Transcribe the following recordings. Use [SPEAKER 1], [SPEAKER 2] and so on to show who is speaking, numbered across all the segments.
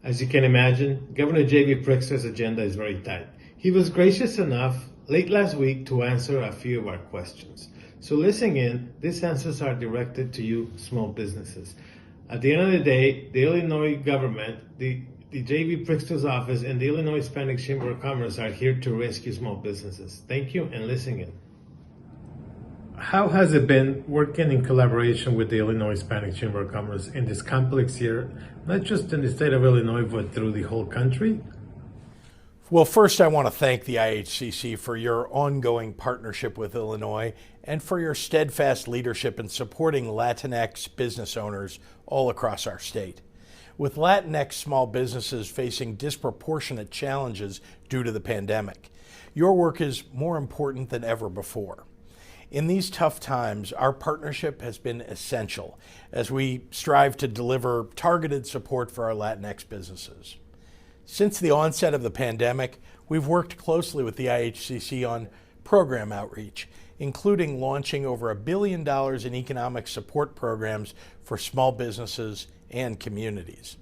[SPEAKER 1] As you can imagine, Governor JB Pritzker's agenda is very tight. He was gracious enough late last week to answer a few of our questions. So listen in, these answers are directed to you small businesses. At the end of the day, the Illinois government, the JB Pritzker's office, and the Illinois Hispanic Chamber of Commerce are here to rescue small businesses. Thank you and listen in. How has it been working in collaboration with the Illinois Hispanic Chamber of Commerce in this complex year, not just in the state of Illinois, but through the whole country?
[SPEAKER 2] Well, first, I want to thank the Ihcc for your ongoing partnership with Illinois and for your steadfast leadership in supporting Latinx business owners all across our state. With Latinx small businesses facing disproportionate challenges due to the pandemic, your work is more important than ever before. In these tough times, our partnership has been essential as we strive to deliver targeted support for our Latinx businesses. Since the onset of the pandemic, we've worked closely with the Ihcc on program outreach, including launching over $1 billion in economic support programs for small businesses and communities.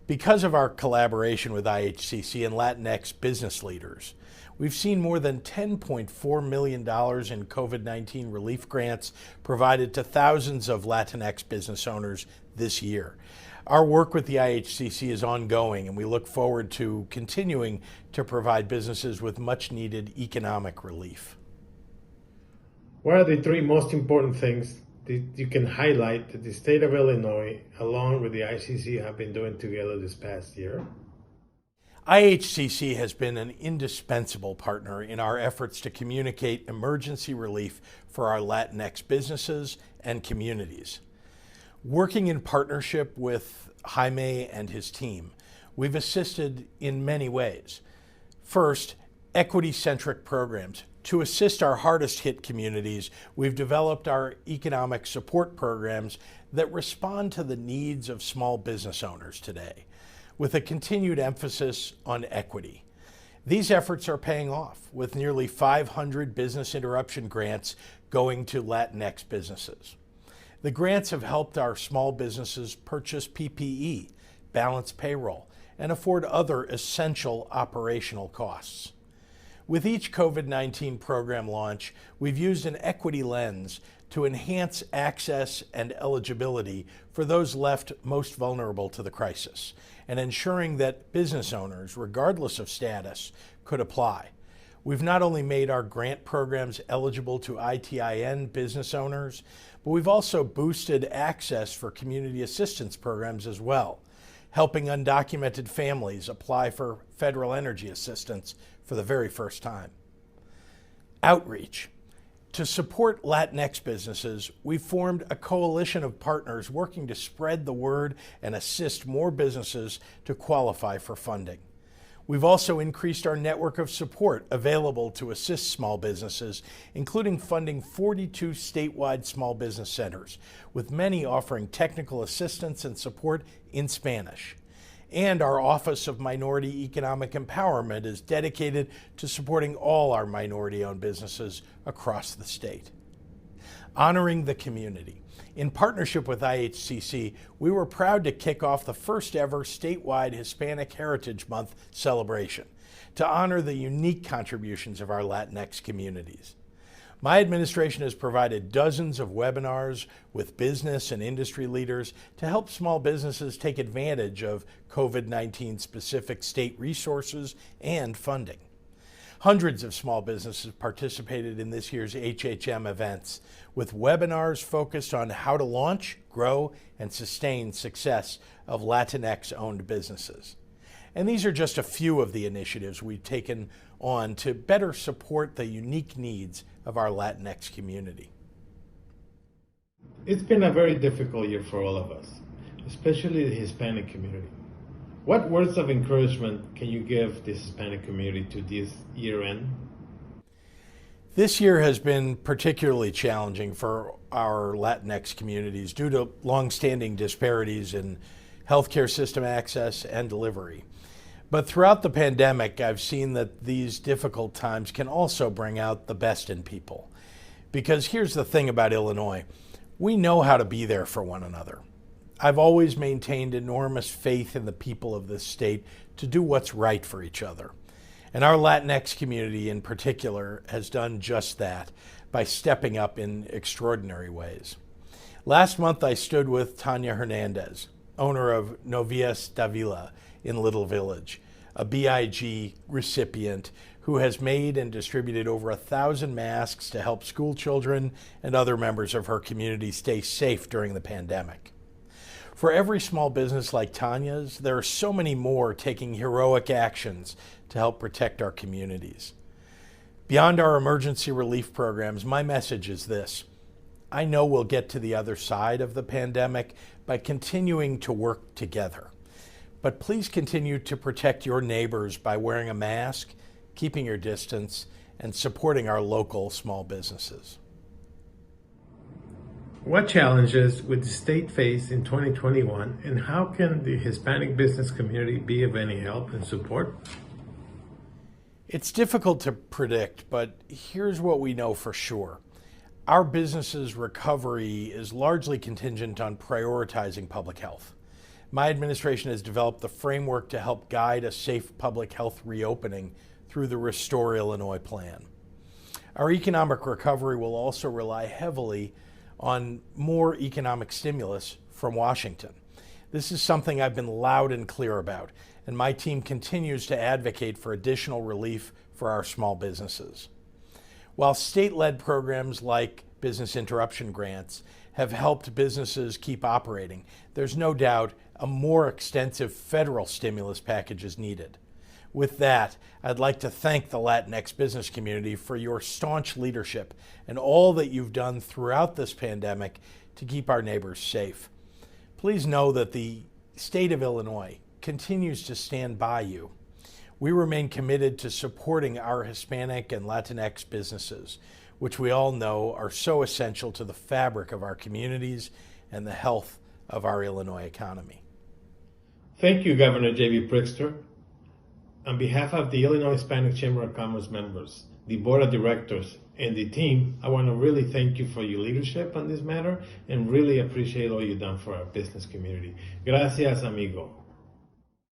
[SPEAKER 2] Because of our collaboration with Ihcc and Latinx business leaders, we've seen more than $10.4 million in COVID-19 relief grants provided to thousands of Latinx business owners this year. Our work with the Ihcc is ongoing, and we look forward to continuing to provide businesses with much-needed economic relief.
[SPEAKER 1] What are the three most important things that you can highlight that the state of Illinois, along with the Ihcc, have been doing together this past year?
[SPEAKER 2] Ihcc has been an indispensable partner in our efforts to communicate emergency relief for our Latinx businesses and communities. Working in partnership with Jaime and his team, we've assisted in many ways. First, equity-centric programs. To assist our hardest-hit communities, we've developed our economic support programs that respond to the needs of small business owners today, with a continued emphasis on equity. These efforts are paying off, with nearly 500 business interruption grants going to Latinx businesses. The grants have helped our small businesses purchase PPE, balance payroll, and afford other essential operational costs. With each COVID-19 program launch, we've used an equity lens to enhance access and eligibility for those left most vulnerable to the crisis, and ensuring that business owners, regardless of status, could apply. We've not only made our grant programs eligible to ITIN business owners, but we've also boosted access for community assistance programs as well, helping undocumented families apply for federal energy assistance for the very first time. Outreach. To support Latinx businesses, we've formed a coalition of partners working to spread the word and assist more businesses to qualify for funding. We've also increased our network of support available to assist small businesses, including funding 42 statewide small business centers, with many offering technical assistance and support in Spanish. And our Office of Minority Economic Empowerment is dedicated to supporting all our minority-owned businesses across the state. Honoring the community. In partnership with Ihcc, we were proud to kick off the first ever statewide Hispanic Heritage Month celebration to honor the unique contributions of our Latinx communities. My administration has provided dozens of webinars with business and industry leaders to help small businesses take advantage of COVID-19 specific state resources and funding. Hundreds of small businesses participated in this year's HHM events, with webinars focused on how to launch, grow, and sustain success of Latinx-owned businesses. And these are just a few of the initiatives we've taken on to better support the unique needs of our Latinx community.
[SPEAKER 1] It's been a very difficult year for all of us, especially the Hispanic community. What words of encouragement can you give the Hispanic community to this year end?
[SPEAKER 2] This year has been particularly challenging for our Latinx communities due to longstanding disparities in healthcare system access and delivery. But throughout the pandemic, I've seen that these difficult times can also bring out the best in people. Because here's the thing about Illinois, we know how to be there for one another. I've always maintained enormous faith in the people of this state to do what's right for each other. And our Latinx community in particular has done just that by stepping up in extraordinary ways. Last month, I stood with Tanya Hernandez, owner of Novias Davila in Little Village, a BIG recipient who has made and distributed over 1,000 masks to help school children and other members of her community stay safe during the pandemic. For every small business like Tanya's, there are so many more taking heroic actions to help protect our communities. Beyond our emergency relief programs, my message is this. I know we'll get to the other side of the pandemic by continuing to work together. But please continue to protect your neighbors by wearing a mask, keeping your distance, and supporting our local small businesses.
[SPEAKER 1] What challenges would the state face in 2021, and how can the Hispanic business community be of any help and support?
[SPEAKER 2] It's difficult to predict, but here's what we know for sure. Our business's recovery is largely contingent on prioritizing public health. My administration has developed the framework to help guide a safe public health reopening through the Restore Illinois plan. Our economic recovery will also rely heavily on more economic stimulus from Washington. This is something I've been loud and clear about, and my team continues to advocate for additional relief for our small businesses. While state-led programs like business interruption grants have helped businesses keep operating, there's no doubt a more extensive federal stimulus package is needed. With that, I'd like to thank the Latinx business community for your staunch leadership and all that you've done throughout this pandemic to keep our neighbors safe. Please know that the state of Illinois continues to stand by you. We remain committed to supporting our Hispanic and Latinx businesses, which we all know are so essential to the fabric of our communities and the health of our Illinois economy.
[SPEAKER 1] Thank you, Governor JB Pritzker. On behalf of the Illinois Hispanic Chamber of Commerce members, the Board of Directors, and the team, I want to really thank you for your leadership on this matter and really appreciate all you've done for our business community. Gracias, amigo.